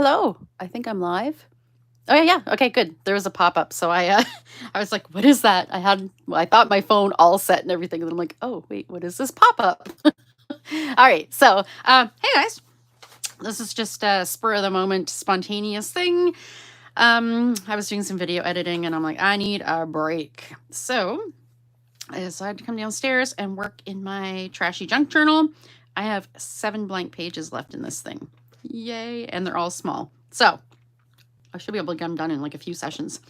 hello. I think I'm live. Oh yeah. Okay, good. There was a pop-up. So I was like, what is that? I thought my phone all set and everything. And then I'm like, oh wait, what is this pop-up? All right. So hey guys. This is just a spur of the moment spontaneous thing. I was doing some video editing and I'm like, I need a break. So I decided to come downstairs and work in my trashy junk journal. I have 7 blank pages left in this thing. Yay. And they're all small. So I should be able to get them done in like a few sessions.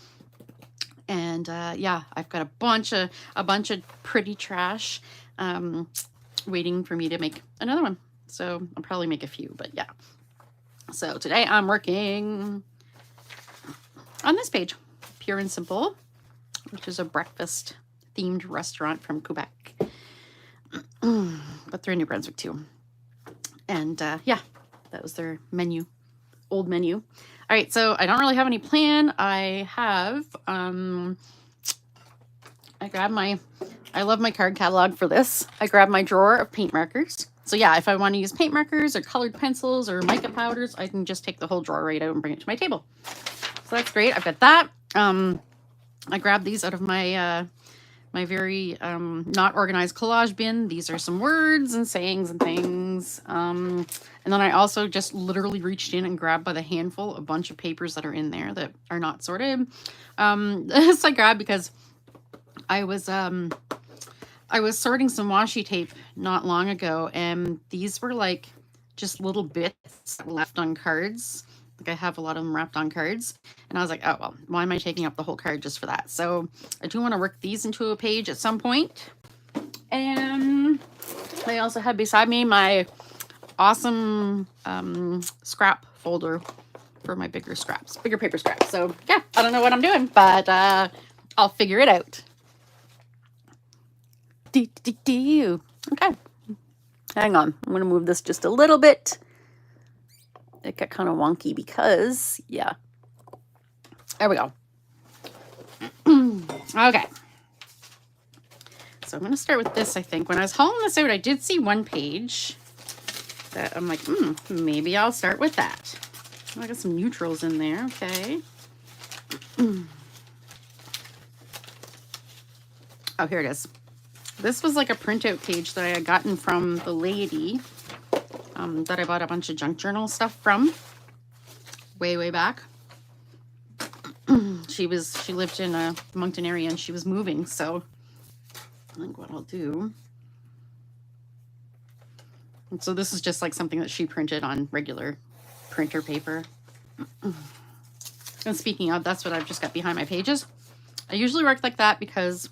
And yeah, I've got a bunch of pretty trash waiting for me to make another one. So I'll probably make a few, but yeah. So today I'm working on this page, Pure and Simple, which is a breakfast themed restaurant from Quebec, but they're in New Brunswick too. And yeah, that was their menu, old menu. All right, so I don't really have any plan. I have, I love my card catalog for this. I grabbed my drawer of paint markers. So yeah, if I want to use paint markers or colored pencils or mica powders, I can just take the whole drawer right out and bring it to my table. So that's great. I've got that. I grabbed these out of my my very not organized collage bin. These are some words and sayings and things. And then I also just literally reached in and grabbed by the handful a bunch of papers that are in there that are not sorted. This I grabbed because I was sorting some washi tape not long ago, and these were like just little bits left on cards. Like I have a lot of them wrapped on cards, and I was like, oh, well, why am I taking up the whole card just for that? So I do want to work these into a page at some point. And I also have beside me my awesome scrap folder for my bigger paper scraps. So yeah, I don't know what I'm doing, but I'll figure it out. Okay, hang on. I'm going to move this just a little bit. It got kind of wonky because, yeah. There we go. Okay. So I'm going to start with this, I think. When I was hauling this out, I did see one page that I'm like, maybe I'll start with that. I got some neutrals in there. Okay. Oh, here it is. This was like a printout page that I had gotten from the lady that I bought a bunch of junk journal stuff from way back. She lived in a Moncton area and she was moving, so I think what I'll do. And so this is just like something that she printed on regular printer paper. And speaking of, that's what I've just got behind my pages. I usually work like that because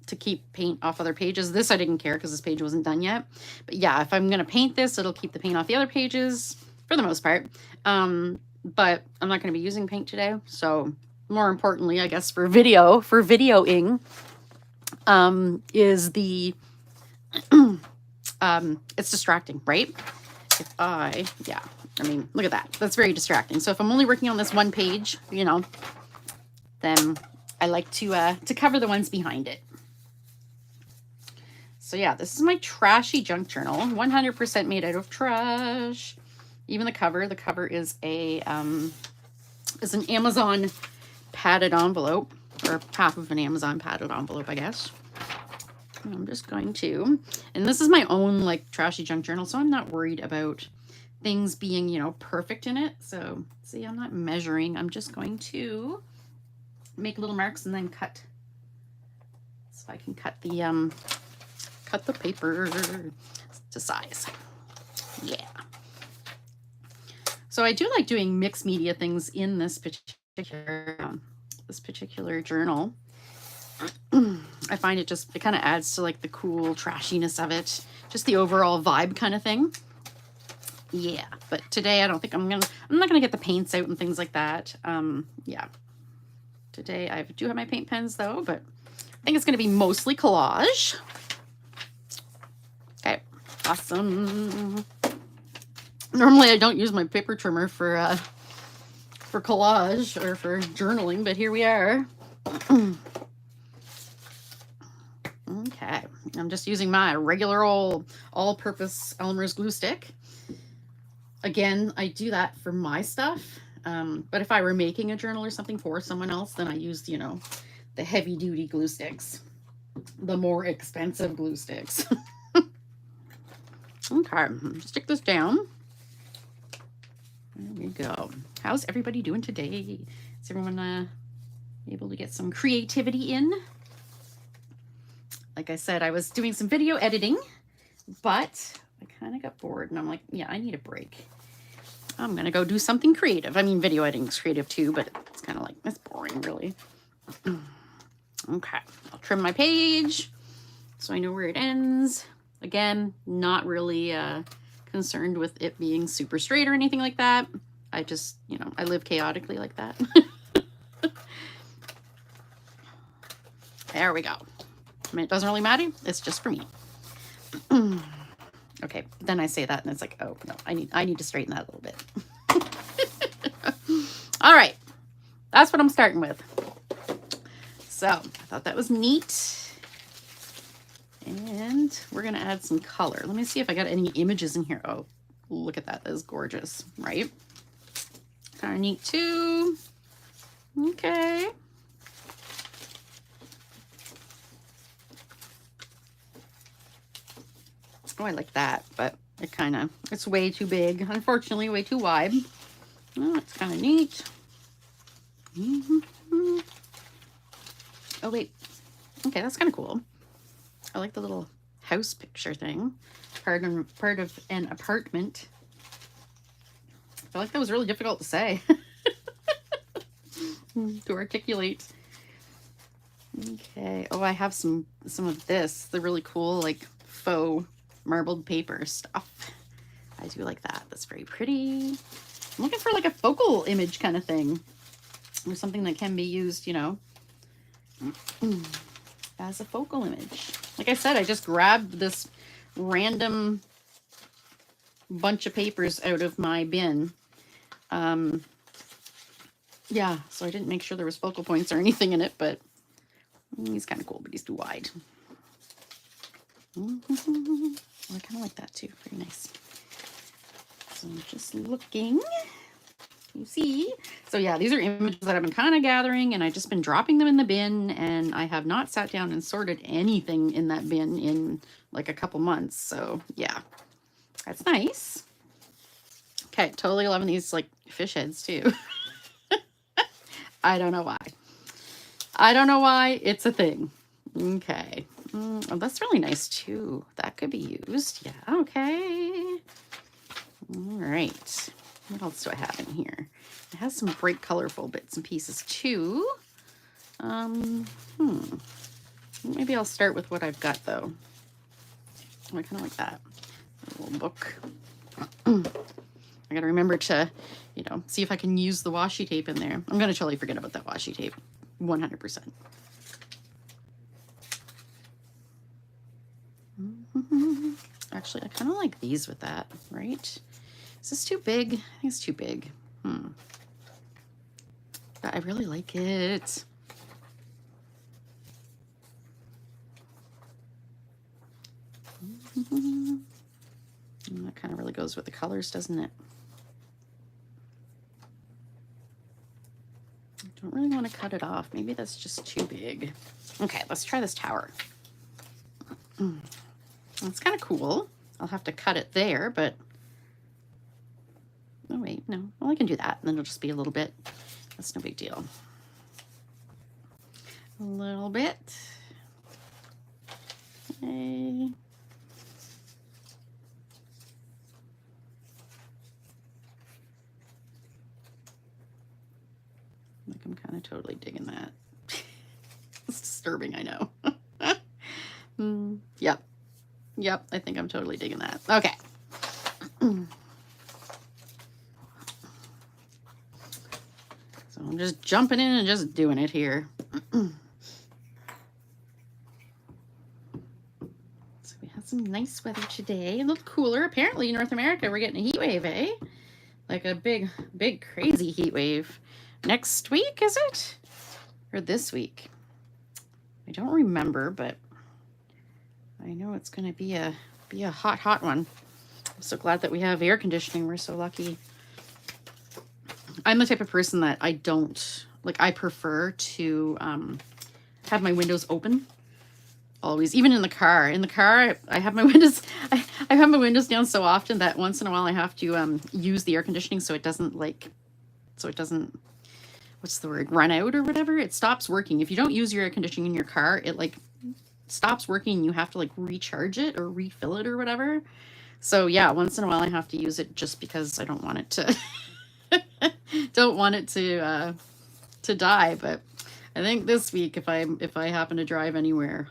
to keep paint off other pages. This I didn't care because this page wasn't done yet. But yeah, if I'm going to paint this, it'll keep the paint off the other pages for the most part. But I'm not going to be using paint today. So more importantly, I guess for videoing, is the, it's distracting, right? I mean, look at that. That's very distracting. So if I'm only working on this one page, you know, then I like to cover the ones behind it. So yeah, this is my trashy junk journal, 100% made out of trash. Even the cover is an Amazon padded envelope, or half of an Amazon padded envelope, I guess. I'm just going to, and this is my own like trashy junk journal, so I'm not worried about things being, you know, perfect in it. So see, I'm not measuring. I'm just going to make little marks and then cut. So I can cut the paper to size. Yeah. So I do like doing mixed media things in this particular journal. I find it kind of adds to like the cool trashiness of it, just the overall vibe kind of thing. Yeah, but today I don't think I'm not gonna get the paints out and things like that. Yeah. Today I do have my paint pens though, but I think it's gonna be mostly collage. Okay, awesome. Normally I don't use my paper trimmer for collage or for journaling, but here we are. Okay, I'm just using my regular old all-purpose Elmer's glue stick. Again, I do that for my stuff. But if I were making a journal or something for someone else, then I used, you know, the heavy duty glue sticks, the more expensive glue sticks. Okay, stick this down. There we go. How's everybody doing today? Is everyone able to get some creativity in? Like I said, I was doing some video editing, but I kind of got bored and I'm like, yeah, I need a break. I'm going to go do something creative. I mean, video editing is creative too, but it's kind of like, it's boring, really. Okay, I'll trim my page so I know where it ends. Again, not really concerned with it being super straight or anything like that. I just, you know, I live chaotically like that. There we go. I mean, it doesn't really matter. It's just for me. Okay, then I say that and it's like, oh no, I need to straighten that a little bit. All right, that's what I'm starting with. So I thought that was neat. And we're gonna add some color. Let me see if I got any images in here. Oh, look at that, that is gorgeous, right? Kind of neat too. Okay. Oh, I like that, but it's way too big. Unfortunately, way too wide. Oh, it's kind of neat. Oh, wait. Okay, that's kind of cool. I like the little house picture thing. Part of an apartment. I feel like that was really difficult to say. To articulate. Okay. Oh, I have some of this. The really cool, like, faux marbled paper stuff. I do like that. That's very pretty. I'm looking for like a focal image kind of thing, or something that can be used, you know, as a focal image. Like I said, I just grabbed this random bunch of papers out of my bin. Yeah, so I didn't make sure there was focal points or anything in it, but he's kind of cool, but he's too wide. I kind of like that too. Very nice. So I'm just looking. You see? So yeah, these are images that I've been kind of gathering, and I've just been dropping them in the bin, and I have not sat down and sorted anything in that bin in like a couple months. So yeah, that's nice. Okay, totally loving these like fish heads too. I don't know why. I don't know why. It's a thing. Okay. Oh, that's really nice too. That could be used. Yeah, okay. All right. What else do I have in here? It has some bright, colorful bits and pieces too. Maybe I'll start with what I've got though. I kind of like that. A little book. I gotta remember to, you know, see if I can use the washi tape in there. I'm gonna totally forget about that washi tape. 100%. Actually, I kind of like these with that, right? Is this too big? I think it's too big. But I really like it. That kind of really goes with the colors, doesn't it? I don't really want to cut it off. Maybe that's just too big. Okay, let's try this tower. It's kind of cool. I'll have to cut it there, but... Oh, wait, no. Well, I can do that. And then it'll just be a little bit. That's no big deal. A little bit. Okay. Like, I'm kind of totally digging that. It's disturbing, I know. Yep. Yep, I think I'm totally digging that. Okay. So I'm just jumping in and just doing it here. So we have some nice weather today. A little cooler. Apparently in North America, we're getting a heat wave, eh? Like a big, big, crazy heat wave. Next week, is it? Or this week? I don't remember, but I know it's going to be a hot, hot one. I'm so glad that we have air conditioning. We're so lucky. I'm the type of person that I don't, like, I prefer to have my windows open. Always, even in the car. In the car, I have my windows, I have my windows down so often that once in a while I have to use the air conditioning so it doesn't what's the word, run out or whatever. It stops working. If you don't use your air conditioning in your car, it like stops working and you have to like recharge it or refill it or whatever. So yeah, once in a while I have to use it just because I don't want it to to die. But I think this week, if I happen to drive anywhere,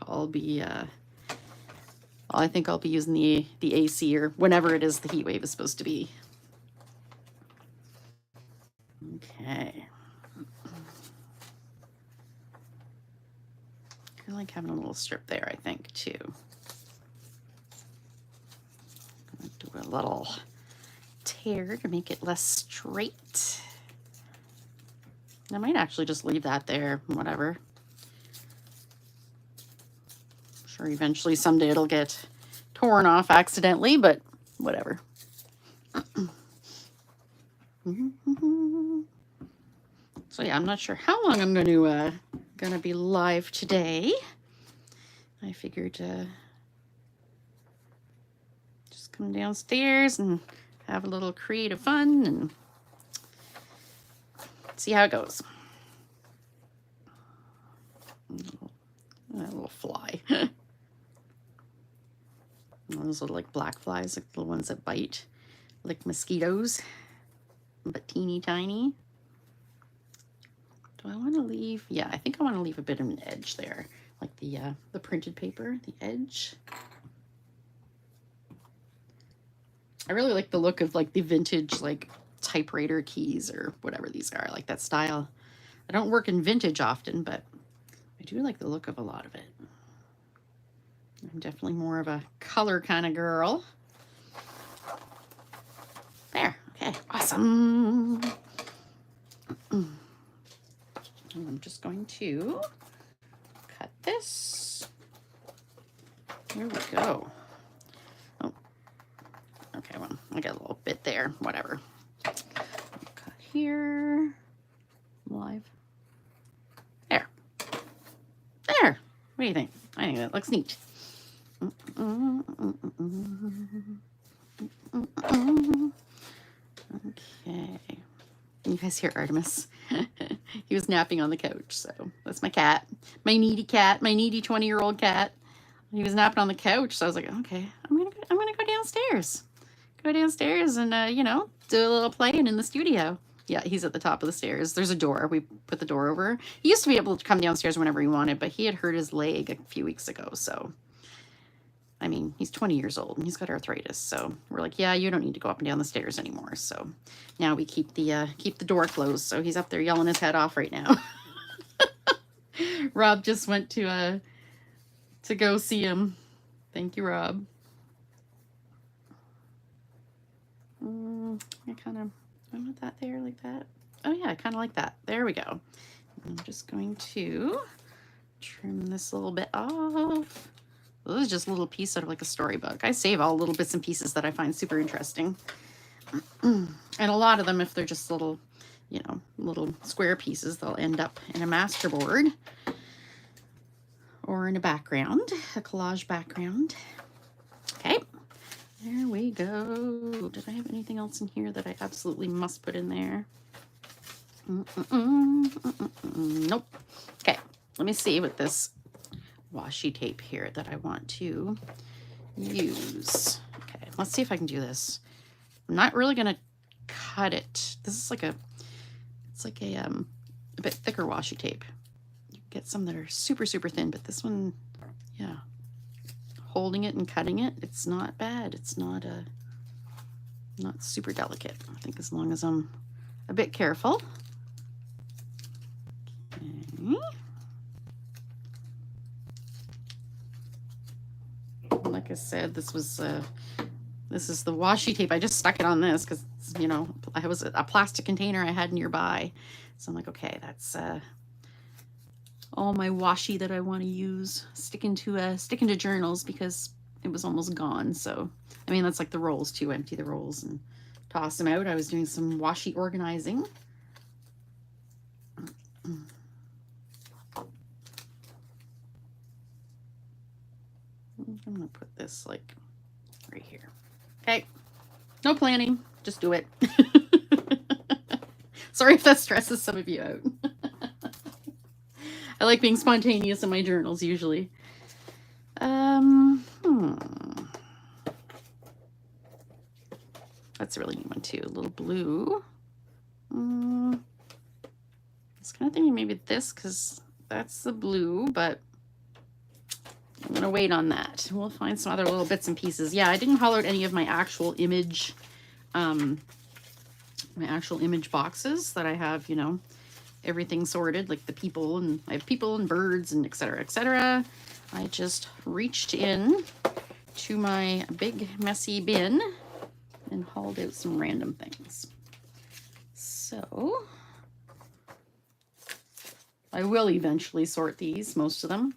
I think I'll be using the AC or whenever it is the heat wave is supposed to be. Okay. I like having a little strip there, I think, too. I'm gonna do a little tear to make it less straight. I might actually just leave that there, whatever. I'm sure eventually someday it'll get torn off accidentally, but whatever. So yeah, I'm not sure how long I'm gonna be live today. I figured just come downstairs and have a little creative fun and see how it goes. A little fly. Those are like black flies, like the ones that bite, like mosquitoes, but teeny tiny. Do I want to leave? Yeah, I think I want to leave a bit of an edge there, like the printed paper, the edge. I really like the look of like the vintage like typewriter keys or whatever these are, like that style. I don't work in vintage often, but I do like the look of a lot of it. I'm definitely more of a color kind of girl. There, okay, awesome. And I'm just going to cut this. Here we go. Oh, okay, well, I got a little bit there, whatever. Cut here, live. There. There. What do you think? I think that looks neat. Okay. You guys hear Artemis? He was napping on the couch, so that's my cat. My needy cat, my needy 20-year-old cat. He was napping on the couch, so I was like, okay, I'm gonna go downstairs. Go downstairs and you know, do a little playing in the studio. Yeah, he's at the top of the stairs. There's a door. We put the door over. He used to be able to come downstairs whenever he wanted, but he had hurt his leg a few weeks ago, so I mean, he's 20 years old and he's got arthritis. So we're like, yeah, you don't need to go up and down the stairs anymore. So now we keep the door closed. So he's up there yelling his head off right now. Rob just went to go see him. Thank you, Rob. I want that there like that. Oh yeah, I kind of like that. There we go. I'm just going to trim this little bit off. This is just a little piece out of like a storybook. I save all little bits and pieces that I find super interesting. And a lot of them, if they're just little, you know, little square pieces, they'll end up in a masterboard or in a background, a collage background. Okay, there we go. Did I have anything else in here that I absolutely must put in there? Nope. Okay, let me see what this washi tape here that I want to use. Okay, let's see if I can do this. I'm not really gonna cut it. This is like it's like a bit thicker washi tape. You get some that are super, super thin, but this one, yeah, holding it and cutting it, it's not bad. It's not not super delicate. I think as long as I'm a bit careful. Okay. Like I said, this is the washi tape. I just stuck it on this because, you know, I was a plastic container I had nearby. So I'm like, okay, that's all my washi that I want to use. Stick into journals because it was almost gone. So, I mean, that's like the rolls too. Empty the rolls and toss them out. I was doing some washi organizing. I'm gonna put this like right here. Okay, no planning, just do it. Sorry if that stresses some of you out. I like being spontaneous in my journals usually. That's a really neat one too. A little blue. I was kind of thinking maybe this, because that's the blue, but I'm gonna wait on that. We'll find some other little bits and pieces. Yeah, I didn't hollow out any of my actual image, boxes that I have, you know, everything sorted, like the people, and I have people and birds and etc., etc. I just reached in to my big messy bin and hauled out some random things. So I will eventually sort these, most of them.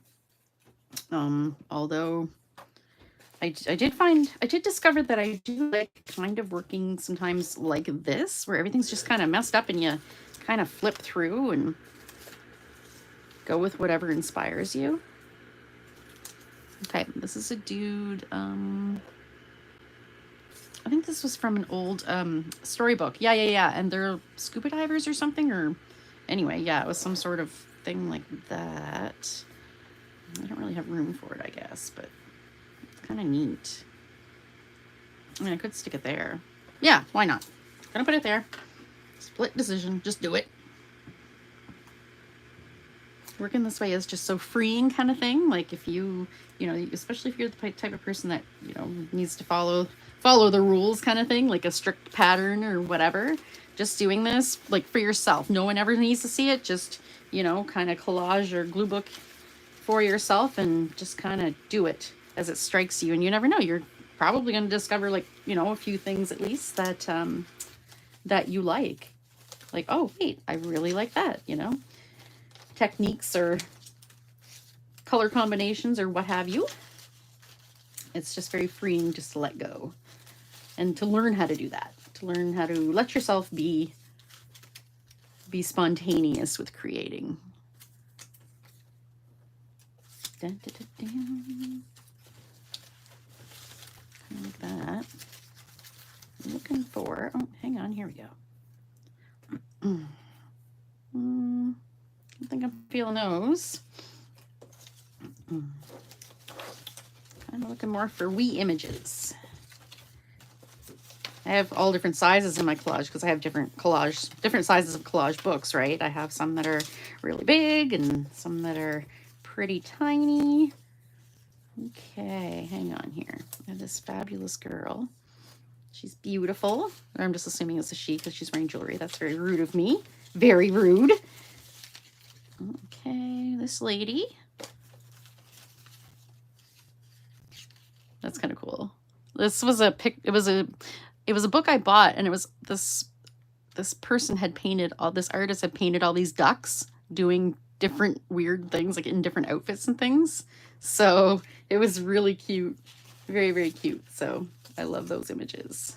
Although I did discover that I do like kind of working sometimes like this, where everything's just kind of messed up and you kind of flip through and go with whatever inspires you. Okay, this is a dude. I think this was from an old storybook. Yeah. And they're scuba divers or something, or anyway, yeah, it was some sort of thing like that. I don't really have room for it, I guess, but it's kind of neat. I mean, I could stick it there. Yeah, why not? Gonna put it there. Split decision, just do it. Working this way is just so freeing, kind of thing. Like if you know, especially if you're the type of person that, you know, needs to follow the rules, kind of thing, like a strict pattern or whatever. Just doing this like for yourself. No one ever needs to see it. Just, you know, kind of collage or glue book for yourself and just kind of do it as it strikes you. And you never know, you're probably going to discover, like, you know, a few things at least that that you like. Like, oh wait, I really like that, you know, techniques or color combinations or what have you. It's just very freeing just to let go and to learn how to do that, to learn how to let yourself be spontaneous with creating. Dun, dun, dun, dun. Like that. I'm looking for, oh, hang on, here we go. I think I'm feeling those. I'm looking more for wee images. I have all different sizes in my collage because I have different sizes of collage books, right? I have some that are really big and some that are pretty tiny. Okay, hang on here. I have this fabulous girl. She's beautiful. I'm just assuming it's a she because she's wearing jewelry. That's very rude of me. Very rude. Okay, this lady. That's kind of cool. This was a book I bought, and it was this person had painted this artist had painted all these ducks doing different weird things, like in different outfits and things. So it was really cute. Very, very cute. So I love those images.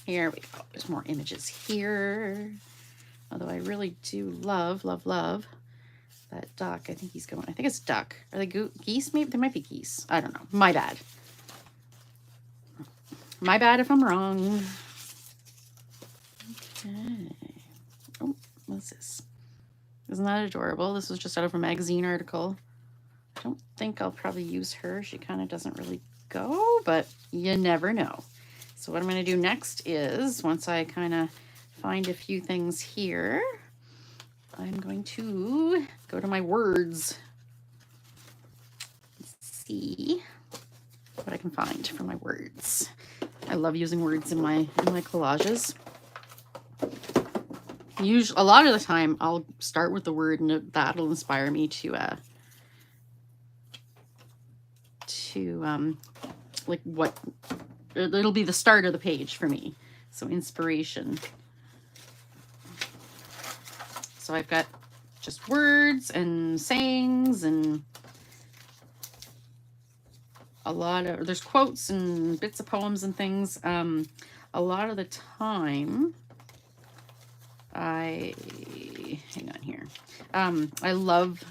Here we go. There's more images here. Although I really do love that duck. I think it's duck. Are they geese? Maybe there might be geese. I don't know. My bad. My bad if I'm wrong. Okay. Oh, what's this? Isn't that adorable? This was just out of a magazine article. I don't think I'll probably use her. She kind of doesn't really go, but you never know. So what I'm going to do next is, once I kind of find a few things here, I'm going to go to my words. Let's see what I can find for my words. I love using words in my collages. Usually, a lot of the time, I'll start with the word, and that'll inspire me to like what, it'll be the start of the page for me. So inspiration. So I've got just words and sayings and there's quotes and bits of poems and things. A lot of the time, hang on here. I love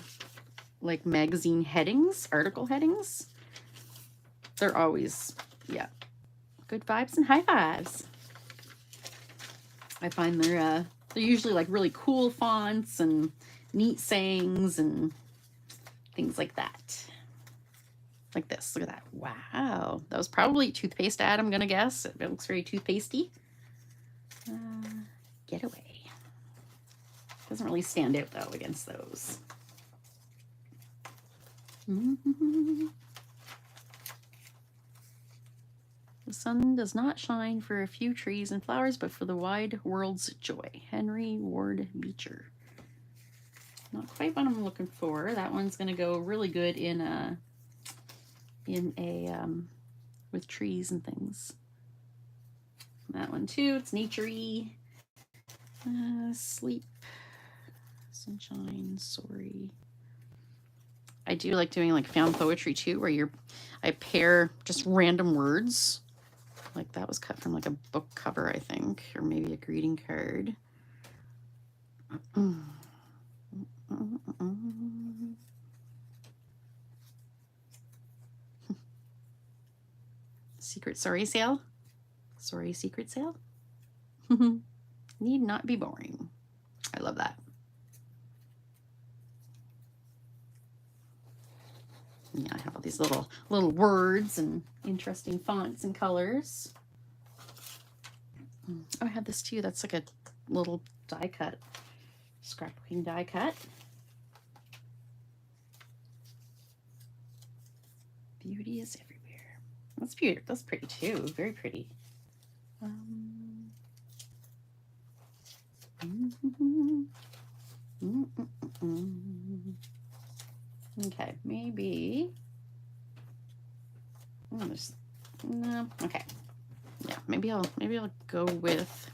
like magazine headings, article headings. They're always, yeah, good vibes and high fives. I find they're usually like really cool fonts and neat sayings and things like that. Like this. Look at that. Wow. That was probably a toothpaste ad, I'm going to guess. It looks very toothpastey. Getaway. Doesn't really stand out, though, against those. The sun does not shine for a few trees and flowers, but for the wide world's joy. Henry Ward Beecher. Not quite what I'm looking for. That one's going to go really good in a with trees and things. That one too. It's nature-y. Sleep, sunshine, sorry. I do like doing like found poetry too, where I pair just random words. Like that was cut from like a book cover, I think, or maybe a greeting card. Secret sorry sale. Sorry secret sale. Need not be boring. I love that. Yeah, I have all these little words and interesting fonts and colors. Oh, I have this too. That's like a little die cut, scrapbooking die cut. Beauty is everywhere. That's beautiful. That's pretty too. Very pretty. Okay, maybe. No. Okay. Yeah, maybe I'll go with.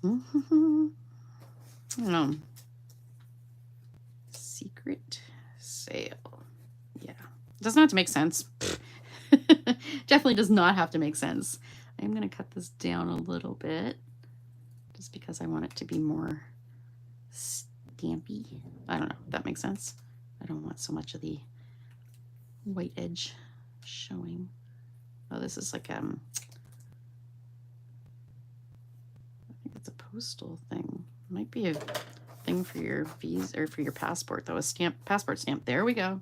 I don't know. Secret sale. Yeah, it doesn't have to make sense. Definitely does not have to make sense. I'm going to cut this down a little bit just because I want it to be more stampy. I don't know if that makes sense. I don't want so much of the white edge showing. Oh, this is like I think it's a postal thing. It might be a thing for your visa or for your passport though. A passport stamp. There we go.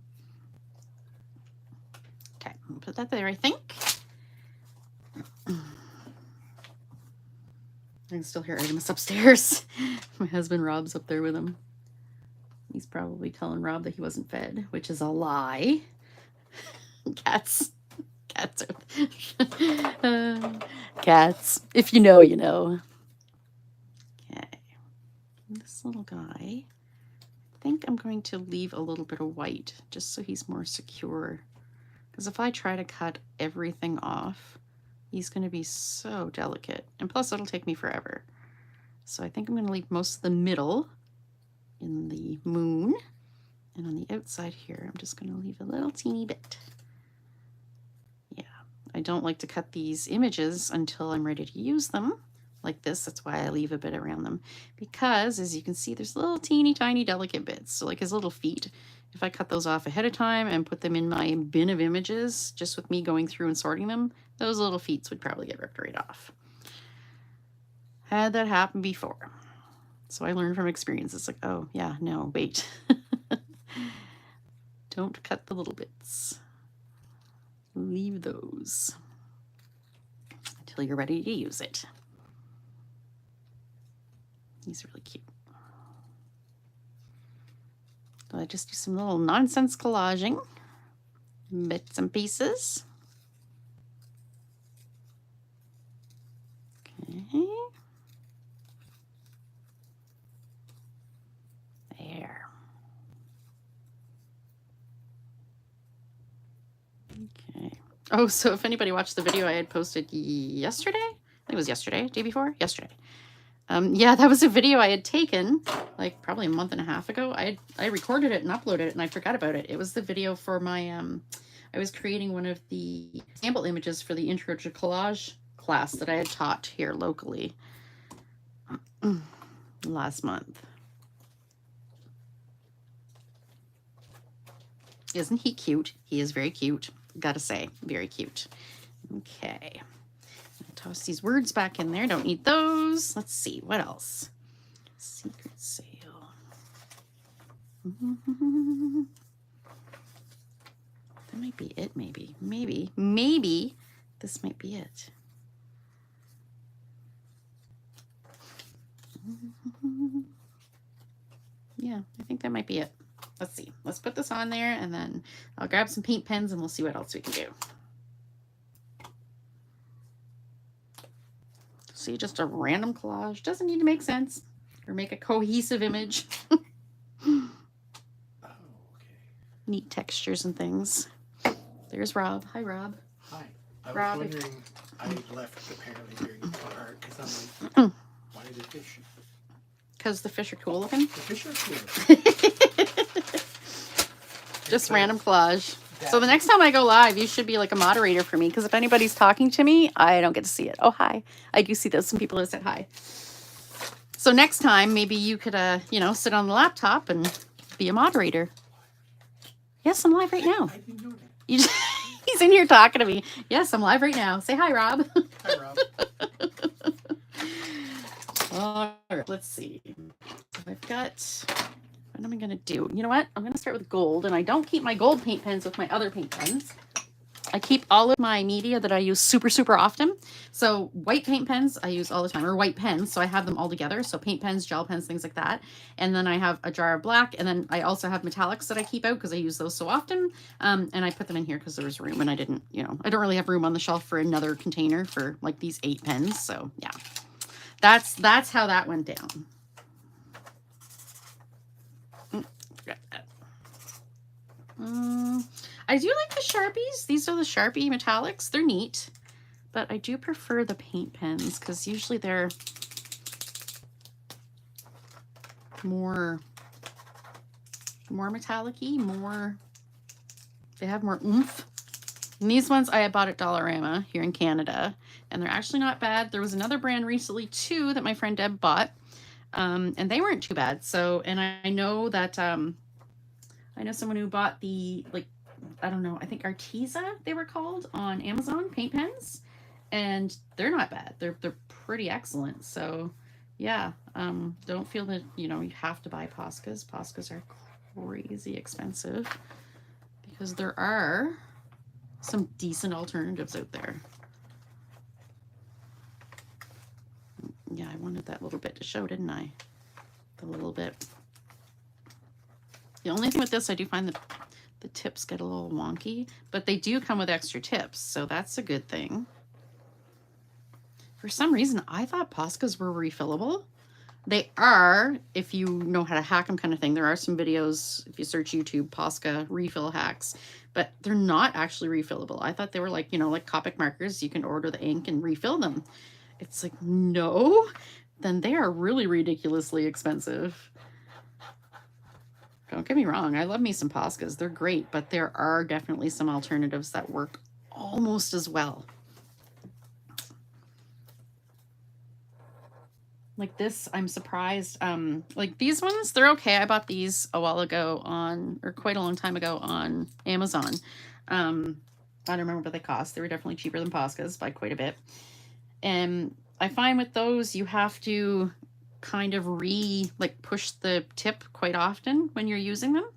Okay, I'll put that there, I think. I can still hear Artemis upstairs. My husband Rob's up there with him. He's probably telling Rob that he wasn't fed, which is a lie. Cats. Cats. If you know, you know. Okay. This little guy. I think I'm going to leave a little bit of white just so he's more secure. Because if I try to cut everything off, he's going to be so delicate. And plus, it'll take me forever. So I think I'm going to leave most of the middle in the moon. And on the outside here, I'm just going to leave a little teeny bit. Yeah, I don't like to cut these images until I'm ready to use them. Like this, that's why I leave a bit around them. Because, as you can see, there's little teeny tiny delicate bits. So like his little feet. If I cut those off ahead of time and put them in my bin of images, just with me going through and sorting them, those little feet would probably get ripped right off. Had that happen before. So I learned from experience. It's like, oh, yeah, no, wait. Don't cut the little bits. Leave those until you're ready to use it. He's really cute. So I just do some little nonsense collaging, bits and pieces. Okay. There. Okay. Oh, so if anybody watched the video I had posted yesterday, I think it was yesterday, day before, yesterday. Yeah, that was a video I had taken like probably a month and a half ago. I recorded it and uploaded it and I forgot about it. It was the video for my I was creating one of the sample images for the Intro to Collage class that I had taught here locally last month. Isn't he cute? He is very cute. Gotta say, very cute. Okay. Toss these words back in there. Don't need those. Let's see. What else? Secret sale. That might be it, maybe. Maybe this might be it. Yeah, I think that might be it. Let's see. Let's put this on there, and then I'll grab some paint pens and we'll see what else we can do. See, just a random collage. Doesn't need to make sense or make a cohesive image. Oh, okay. Neat textures and things. There's Rob. Hi, Rob. Hi. I Rob, was wondering, I left apparently during Durdle Art because I'm like, why are the fish? Because the fish are cool looking. The fish are cool. Just random collage. So the next time I go live, you should be like a moderator for me, because if anybody's talking to me, I don't get to see it. Oh, hi. I do see those. Some people have said hi. So next time, maybe you could, you know, sit on the laptop and be a moderator. Yes, I'm live right now. I didn't know that. You just, he's in here talking to me. Yes, I'm live right now. Say hi, Rob. Hi, Rob. All right, let's see. So I've got... What am I going to do? You know what? I'm going to start with gold, and I don't keep my gold paint pens with my other paint pens. I keep all of my media that I use super, super often. So white paint pens I use all the time, or white pens, so I have them all together. So paint pens, gel pens, things like that. And then I have a jar of black, and then I also have metallics that I keep out because I use those so often. And I put them in here because there was room, and I didn't, you know, I don't really have room on the shelf for another container for like these 8 pens. So yeah, that's how that went down. I do like the Sharpies. These are the Sharpie metallics. They're neat, but I do prefer the paint pens because usually they're more metallic-y, they have more oomph. And these ones I bought at Dollarama here in Canada, and they're actually not bad. There was another brand recently too that my friend Deb bought, and they weren't too bad. So, and I know that I know someone who bought the, like, I don't know, I think Arteza they were called on Amazon, paint pens, and they're not bad. They're pretty excellent. So yeah, don't feel that, you know, you have to buy Poscas. Poscas are crazy expensive because there are some decent alternatives out there. Yeah, I wanted that little bit to show, didn't I? The little bit. The only thing with this, I do find that the tips get a little wonky, but they do come with extra tips, so that's a good thing. For some reason, I thought Poscas were refillable. They are, if you know how to hack them kind of thing. There are some videos, if you search YouTube, Posca refill hacks, but they're not actually refillable. I thought they were like, you know, like Copic markers. You can order the ink and refill them. It's like, no, then they are really ridiculously expensive. Don't get me wrong, I love me some Poscas. They're great, but there are definitely some alternatives that work almost as well. Like this, I'm surprised. Like these ones, they're okay. I bought these a while ago on, or quite a long time ago on Amazon. I don't remember what they cost. They were definitely cheaper than Poscas by quite a bit. And I find with those, you have to kind of push the tip quite often when you're using them.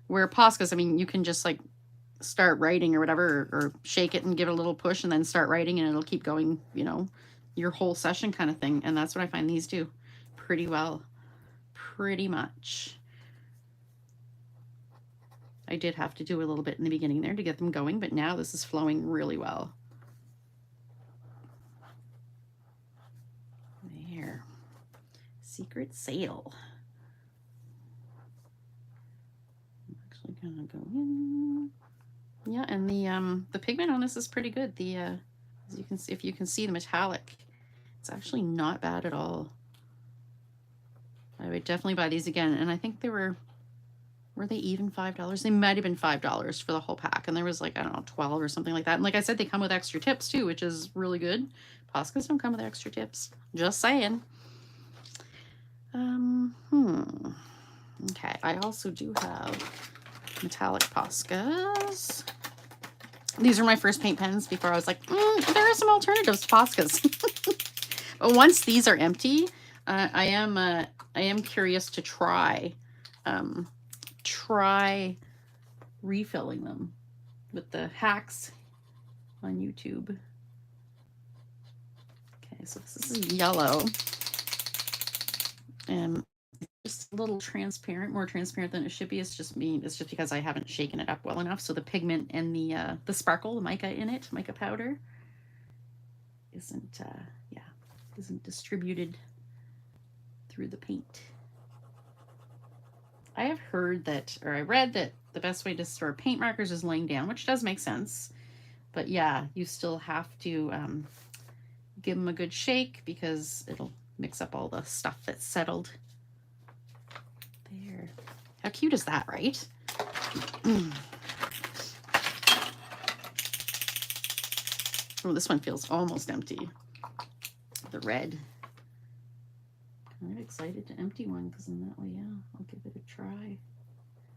Where Poscas, I mean, you can just like start writing or whatever, or shake it and give it a little push and then start writing and it'll keep going, you know, your whole session kind of thing. And that's what I find these do pretty well, pretty much. I did have to do a little bit in the beginning there to get them going, but now this is flowing really well. There. Secret sale. I'm actually gonna go in. Yeah, and the pigment on this is pretty good. The as you can see, if you can see the metallic, it's actually not bad at all. I would definitely buy these again, and I think they were Were they even $5? They might have been $5 for the whole pack. And there was like, I don't know, 12 or something like that. And like I said, they come with extra tips too, which is really good. Poscas don't come with extra tips. Just saying. Okay, I also do have metallic Poscas. These are my first paint pens before I was like, there are some alternatives to Poscas. But once these are empty, I am curious to try refilling them with the hacks on YouTube. Okay, so this is yellow. And just a little transparent, more transparent than it should be. It's just because I haven't shaken it up well enough. So the pigment and the sparkle, the mica in it, mica powder, isn't distributed through the paint. I have heard that, or I read that the best way to store paint markers is laying down, which does make sense. But yeah, you still have to give them a good shake because it'll mix up all the stuff that's settled. There. How cute is that, right? Oh, this one feels almost empty. The red. I'm excited to empty one because in that way, yeah, I'll give it a try.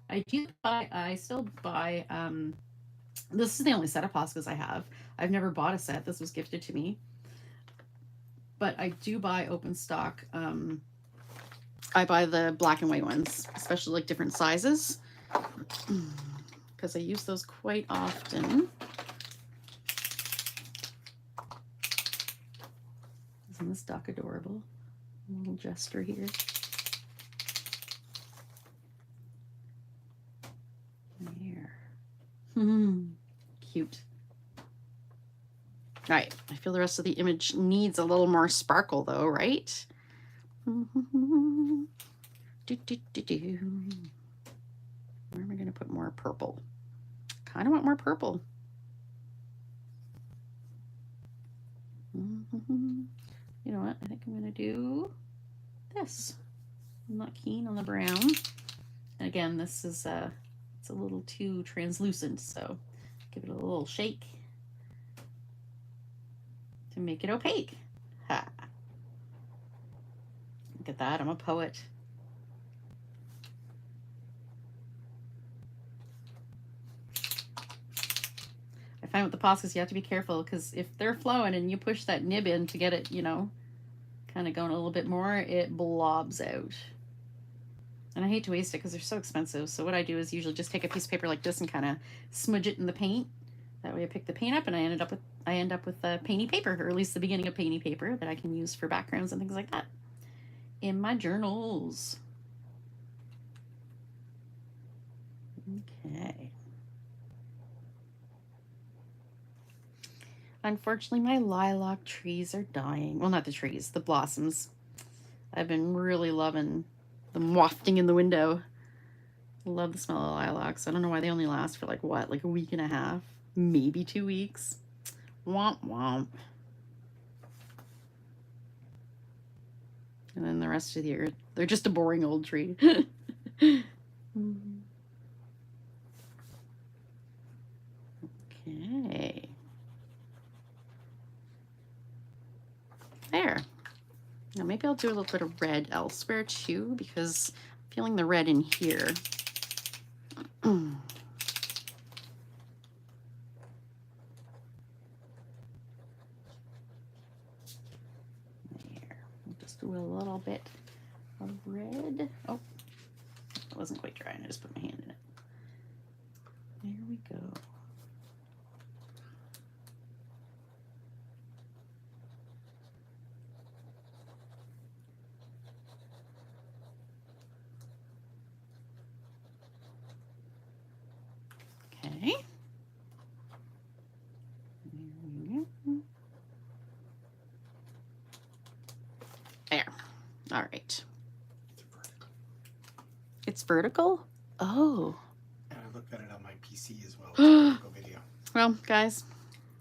I still buy, this is the only set of Poscas I have. I've never bought a set. This was gifted to me. But I do buy open stock. I buy the black and white ones, especially like different sizes, because I use those quite often. Isn't this duck adorable? A little jester here. There. Cute. All right, I feel the rest of the image needs a little more sparkle though, right? Where am I going to put more purple? Kind of want more purple. You know what? I think I'm going to do this. I'm not keen on the brown. And again, this is it's a little too translucent, so give it a little shake to make it opaque. Ha. Look at that, I'm a poet. I find with the Poscas you have to be careful because if they're flowing and you push that nib in to get it, you know, kind of going a little bit more, it blobs out. And I hate to waste it because they're so expensive. So what I do is usually just take a piece of paper like this and kind of smudge it in the paint. That way I pick the paint up and I end up with painty paper, or at least the beginning of painty paper that I can use for backgrounds and things like that in my journals. Okay. Unfortunately, my lilac trees are dying. Well, not the trees, the blossoms. I've been really loving them wafting in the window. I love the smell of lilacs. I don't know why they only last for like what, like a week and a half, maybe 2 weeks. Womp womp. And then the rest of the year, they're just a boring old tree. Okay. There. Now maybe I'll do a little bit of red elsewhere too, because I'm feeling the red in here. There. We'll just do a little bit of red. Oh, it wasn't quite dry and I just put my hand in it. There we go. Okay. There. All right. It's vertical? Oh. And I looked at it on my PC as well. It's a vertical video. Well, guys,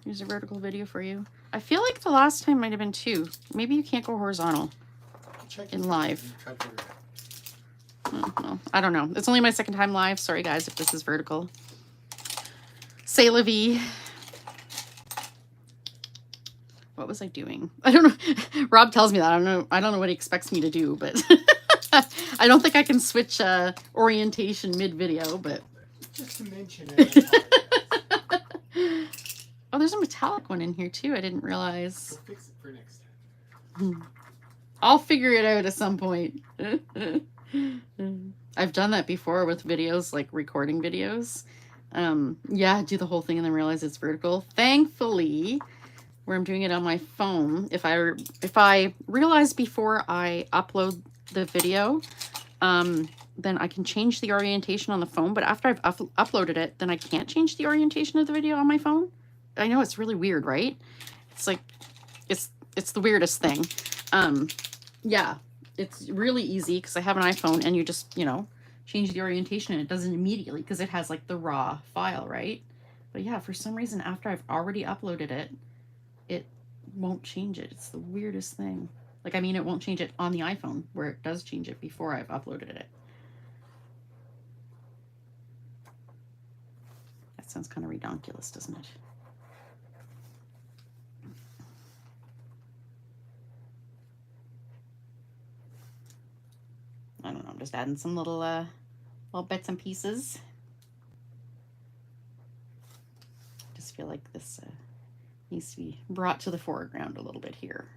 here's a vertical video for you. I feel like the last time might have been 2. Maybe you can't go horizontal in live. Well, I don't know. It's only my second time live. Sorry, guys, if this is vertical. C'est la vie. What was I doing? I don't know. Rob tells me that. I don't know what he expects me to do, but I don't think I can switch orientation mid-video, but Just to mention it. oh, there's a metallic one in here too. I didn't realize. We'll fix it for next time. I'll figure it out at some point. I've done that before with videos, like recording videos. Yeah, do the whole thing and then realize it's vertical. Thankfully, where I'm doing it on my phone, if I realize before I upload the video, then I can change the orientation on the phone. But after I've uploaded it, then I can't change the orientation of the video on my phone. I know, it's really weird, right? It's like, it's the weirdest thing. Yeah, it's really easy because I have an iPhone and you just, you know, change the orientation and it does it immediately because it has like the raw file, right? But yeah, for some reason, after I've already uploaded it, it won't change it. It's the weirdest thing. Like, I mean, it won't change it on the iPhone where it does change it before I've uploaded it. That sounds kind of redonkulous, doesn't it? I don't know, I'm just adding some little bits and pieces. Just feel like this needs to be brought to the foreground a little bit here.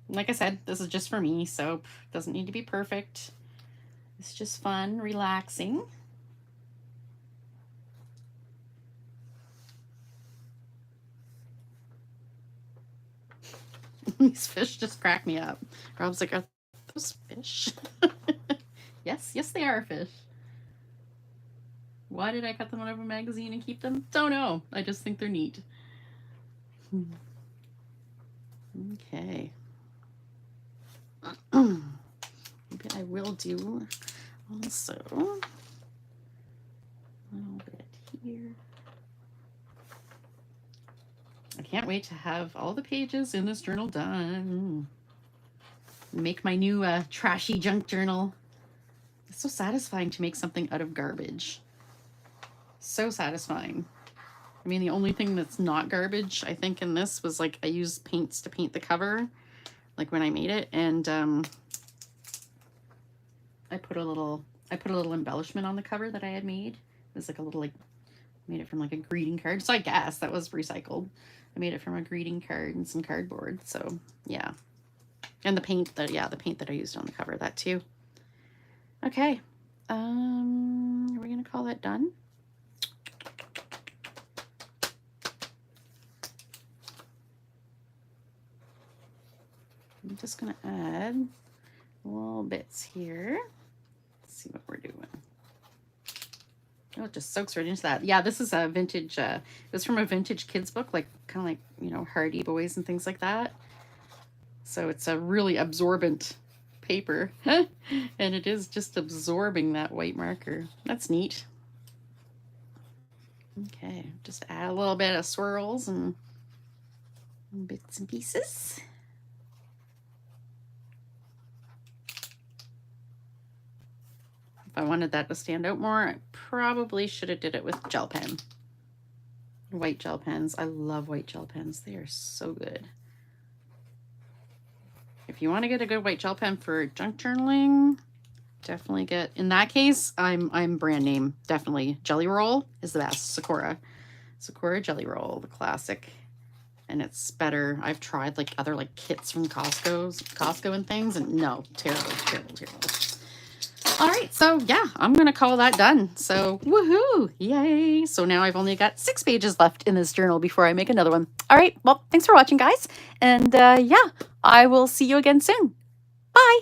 Like I said, this is just for me, so it doesn't need to be perfect. It's just fun, relaxing. These fish just crack me up. Rob's like, are those fish? Yes, they are fish. Why did I cut them out of a magazine and keep them? Don't know. I just think they're neat. Okay. Maybe I will do also a little bit here. I can't wait to have all the pages in this journal done. Make my new trashy junk journal. It's so satisfying to make something out of garbage. So satisfying. I mean, the only thing that's not garbage, I think, in this was like I used paints to paint the cover, like when I made it, and I put a little embellishment on the cover that I had made. It was like a little, like, made it from like a greeting card. So I guess that was recycled. I made it from a greeting card and some cardboard. So yeah. And the paint that, yeah, the paint that I used on the cover, that too. Okay. Are we gonna call that done? I'm just gonna add little bits here. Let's see what we're doing. Oh, it just soaks right into that. Yeah, this is a vintage, it was from a vintage kids book, like kind of like, you know, Hardy Boys and things like that. So it's a really absorbent paper. And it is just absorbing that white marker. That's neat. Okay, just add a little bit of swirls and bits and pieces. If I wanted that to stand out more, I probably should have did it with gel pen. White gel pens. I love white gel pens. They are so good. If you want to get a good white gel pen for junk journaling, definitely get, in that case, I'm brand name, definitely. Jelly Roll is the best. Sakura Jelly Roll, the classic. And it's better. I've tried like other like kits from Costco and things, and no, terrible. All right, so yeah, I'm gonna call that done. So woohoo, yay. So now I've only got 6 pages left in this journal before I make another one. All right, well, thanks for watching, guys. And yeah, I will see you again soon. Bye.